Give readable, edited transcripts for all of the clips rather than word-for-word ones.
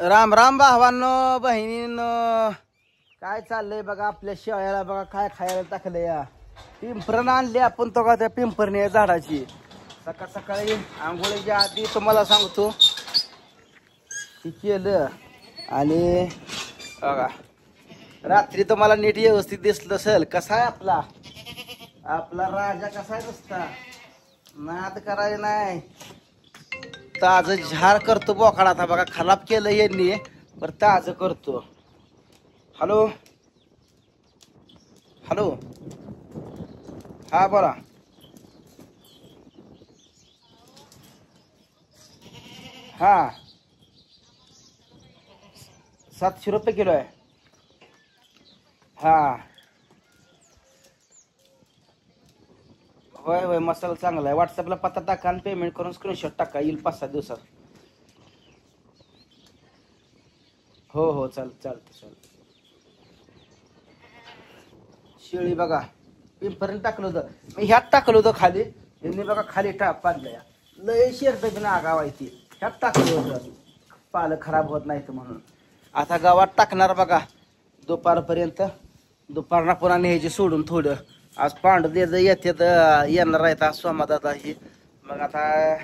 राम राम भावांनो बहिणींनो, काय चाललंय बघा आपल्या शेळ्याला बघा काय खायला टाकलंय या पिंपरण आणली आपण तो का त्या पिंपरणी झाडाची सकाळ सकाळी आंघोळीच्या आधी तुम्हाला सांगतो हे केलं आणि बघा रात्री तुम्हाला नीट व्यवस्थित दिसलं असेल कसा आहे आपला आपला राजा कसा आहे नुसता नाद करायला नाही ताज झार करतो बोकाड आता बघा खराब केलं यांनी पर ताज करतो. हॅलो हॅलो हा बोला. हा 700 रुपये किलो आहे. हा होय होय मसाला चांगला आहे. व्हॉट्सअपला पत्ता टाका आणि पेमेंट करून स्क्रीनशॉट टाका येईल 5-7 दिवसात. हो हो चालतं. शेळी बघा पिंपरीत टाकलं होतं मी ह्यात टाकलं होतं खाली यांनी बघा खाली टाप पाडल्या लय शेरत बिना आगाव आहे ती ह्यात टाकलं होतं पालं खराब होत नाहीत म्हणून. आता गावात टाकणार बघा दुपारपर्यंत. दुपारना पुन्हा न्यायची सोडून थोडं आज पांढ येतात येणार आहेत आज सोमादादा ही. मग आता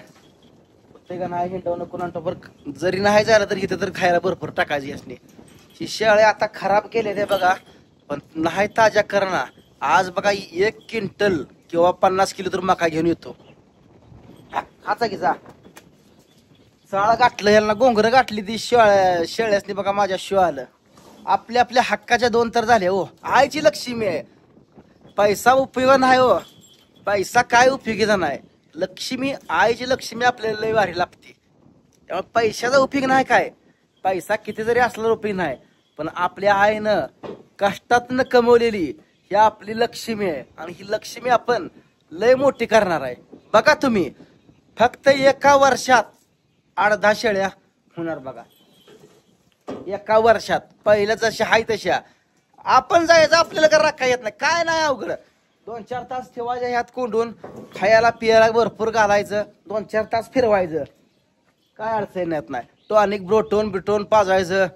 ते का नाही हिंडवणं कोणाला बरं जरी नाही झालं तर इथं तर खायला भरपूर टाकायची असणे. ही शेळ्या आता खराब केले ते बघा पण नाही ताज्या करणं. आज बघा 1 क्विंटल किंवा 50 किलो तर मका घेऊन येतो. खाचा की जा चाळ गाठलं यांना गोंगर गाठली ती शेळ्यासनी बघा माझ्या शिव आलं. आपल्या आपल्या हक्काच्या 2 तर झाले हो. आईची लक्ष्मी आहे. पैसा उपयोग नाही हो. पैसा काय उपयोगीचा नाही. लक्ष्मी आईची लक्ष्मी आपल्याला लय भारी लागते. त्यामुळे पैशाचा उपयोग नाही काय. पैसा किती जरी असला उपयोग नाही पण आपल्या आईनं कष्टातनं कमवलेली ही आपली लक्ष्मी आहे आणि ही लक्ष्मी आपण लय मोठी करणार आहे. बघा तुम्ही फक्त एका वर्षात 8-10 शेळ्या होणार बघा. एका वर्षात पहिल्या जशा आहे तशा. आपण जायचं आपल्याला का राखा येत नाही काय नाही अवघड. 2-4 तास ठेवायचं ह्यात कोंडून खायला पियाला भरपूर घालायचं 2-4 तास फिरवायचं काय अडचण येत नाही. तो अनेक ब्रोटोन पाजायचं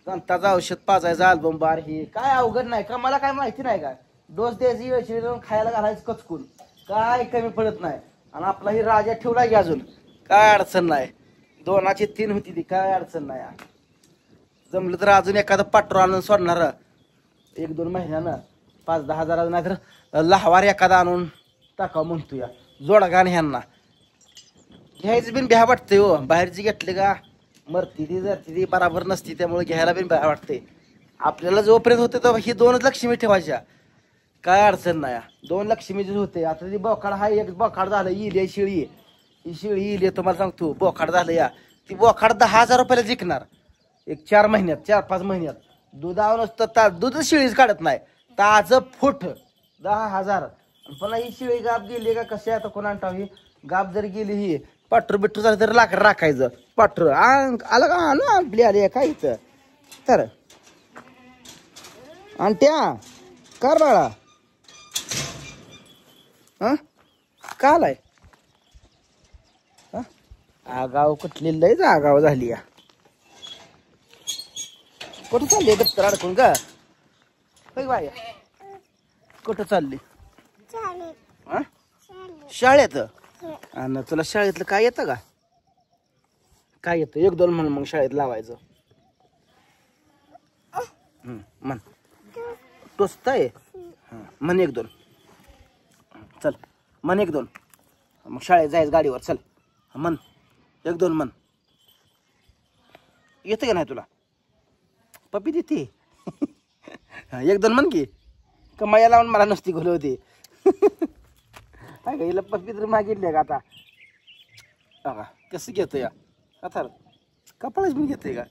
दंताचं औषध पाजायचं अल्बम बार ही काय अवघड नाही का. मला काय माहिती नाही का डोस द्यायची वेळची खायला घालायचं कचकून काय कमी पडत नाही. आणि आपला ही राजा ठेवला की अजून काय अडचण नाही. 2ची 3 होती ती काय अडचण नाही. जमलं तर अजून एखादं पाट्रो आणून सोडणार 1-2 महिन्यानं 5-10 हजार नाही तर लहावार एखादा आणून टाकावं म्हणतो या जोडगाण ह्यांना. घ्यायचं बिन भ्या वाटते हो. बाहेरची घेतली का मरती ती जरती ती बराबर नसती त्यामुळे घ्यायला बिन भ्या वाटते. आपल्याला जोपर्यंत होते तर ही 2च लक्ष्मी ठेवायच्या काय अडचण नाही. 2 लक्ष्मीचे होते. आता ती बोकाड हा एक बोकाड झालं येईल शिळी ही शिळी येईल तुम्हाला सांगतो बोकाड झालं या ती बोकाड 10,000 रुपयाला जिंकणार एक 4 महिन्यात 4-5 महिन्यात. दुधावर नसतं दूध शिळीच काढत नाही ताजं फूट 10,000. पुन्हा ही शिळी गाप गेली का कशी आता कोणा टावी गाप जर गेली ही पाट्रू बिट्रू झालं तर लाकड राखायचं पाट्रू आलं का आणू आपली आली काय इथं तर आणि त्या कर बाळा हा का आलाय आगाव कुठली लयच आगाव झाली या. कुठं चालली दप्तर अडकून का बाय कुठं चालली शाळेत. आणि तुला शाळेतलं काय येतं का काय येतं 1-2 म्हण मग शाळेत लावायचं म्हण टोचत आहे म्हण 1-2 चल म्हण 1-2 मग शाळेत जायचं गाडीवर चल म्हण 1-2 म्हण येतं का नाही तुला पप्पी देते 1-2 म्हण की कमाया लावून मला नसती घोल होती काय का हिला पप्पी तर मागितली का आता बघा कसं घेतो या आता कपाळच मी घेतोय का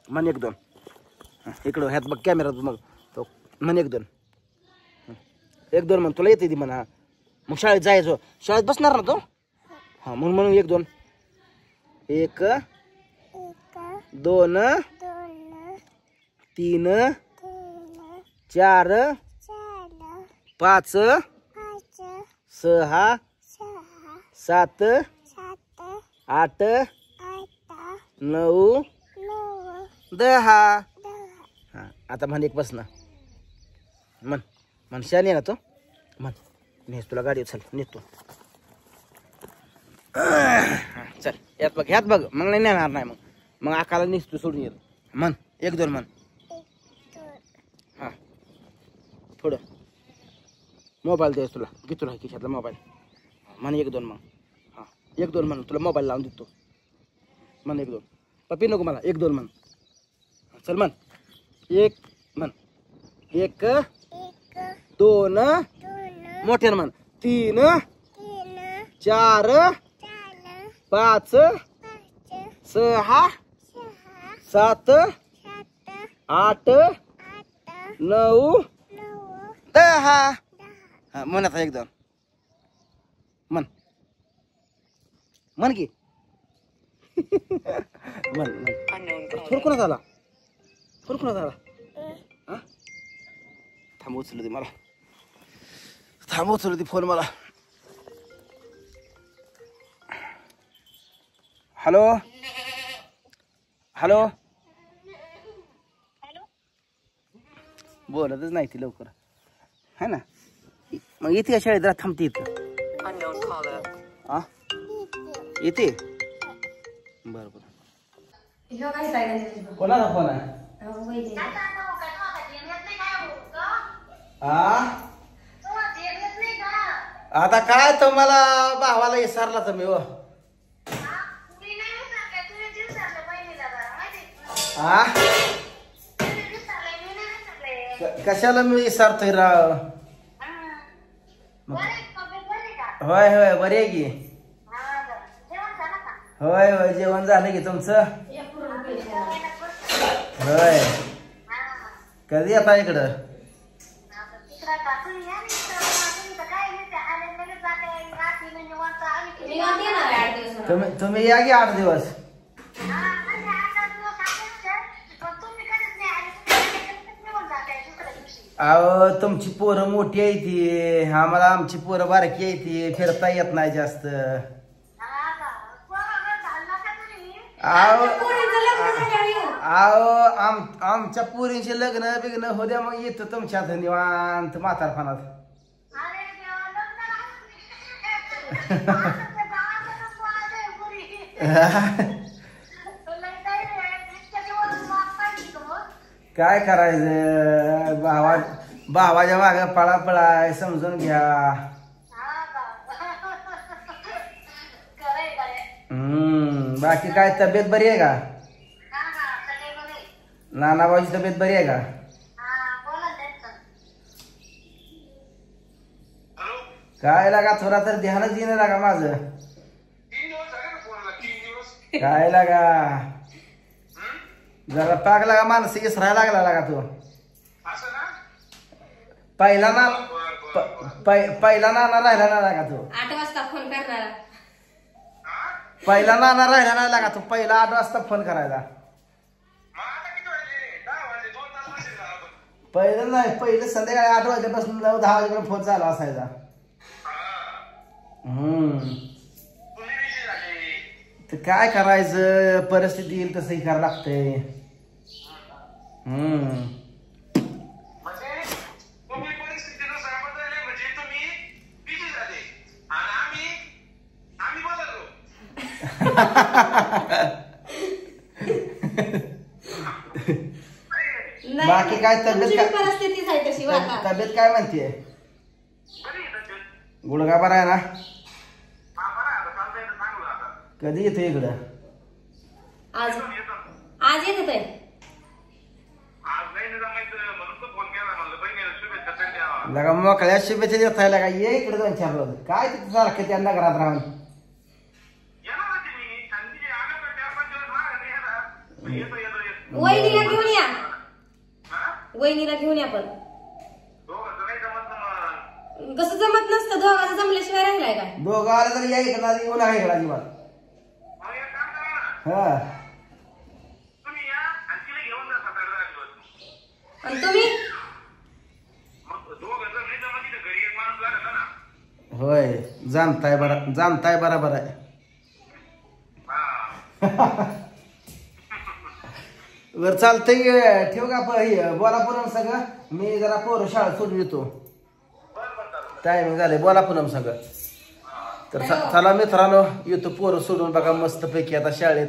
म्हण 1-2 इकडं ह्यात बघ कॅमेरात मग तो म्हण 1-2 म्हण तुला येते ती म्हणा. मग शाळेत जायचो शाळेत बसणार ना तो हा म्हणून 1-2 1 2 3 4 5 6 7 8 9 10. हा आता म्हण एक बस ना म्हण म्हण शान ये ना तो म्हण नेस तुला गाडी चल नेतो चल यात बघ मग नाही नेणार नाही मग आकाला निसतो सोडून येत म्हण 1 2 म्हण हा थोडं मोबाईल द्यायच तुला घे तुला खिशातला मोबाईल म्हण 1 2 मग हा 1 2 म्हण तुला मोबाईल लावून देतो म्हण 1 2 पप्पी नको मला 1 2 म्हण चल म्हण 1 म्हण 1 2 मोठ्यानं म्हण 3 4 5 6 7 8 9 10. हा म्हण आता 1 2 म्हण की म्हण फोन कोणाचा आला हा थांब उचलू दे फोन मला हॅलो बोलतच नाही ती लवकर है ना मग येते का शाळेत थांबते इथं हा येते बरं कोणाचा फोन आहे आता काय तुम्हाला भावाला विसरला तुम्ही हो कशाला मी विसरतोय राव होय बरी आहे की होय जेवण झालं की तुमचं होय कधी येता इकडं तुम्ही या की 8 दिवस अहो तुमची पोरं मोठी आहे ती आम्हाला आमची पोरं बारकी आहे ती फिरता येत नाही जास्त आमच्या पोरींचे लग्न बिग्न होद्या मग येतो तुमच्या निवांत म्हातारपणात काय करायचं भावाच्या मागे पळापळाय समजून घ्या बाकी काय तब्येत बरी आहे का नानाबाईची तब्येत बरी आहे का काय लागा थोडा तर ध्यानच येणं लागा माझं काय लागा जरा पाक लागा मानसिक इसरायला लागला लागा तो पहिला नाना राहिला ना लागा तो 8 वाजता फोन करणार पहिला नाना राहिला नाही लागा तो पहिला 8 वाजता फोन करायला पहिलं नाही पहिलं संध्याकाळी 8 वाजेपासून 10 वाजेपर्यंत फोन चालू असायचा तर काय करायचं परिस्थिती येईल तसंही करावं लागतंय बाकी काय तब्येत काय म्हणते गुडघा बरा आहे ना कधी येतो इकडं आज येत होते लगा मोकळ्या शुभेच्छा देत आहे लगा ये इकडे 2-4 रोज काय तिथं सारखं त्यांना घरात राहून वहिनीला घेऊन या पण कसं जमत नसतं दोघांचं जमल्याशिवाय राहिलाय काय दोघं आलं तरी या इकडं येऊ नका इकडं अजिबात हा आणि तुम्ही होय जाणताय बरोबर आहे वर चालतंय ठेव का बोला पुन्हा सगळं मी जरा पोरं शाळा सोडून येतो टायमिंग झाले बोला पुन्हा सगळं तर चला मित्रांनो येतो पोरं सोडून बघा मस्त पैकी आता शाळेत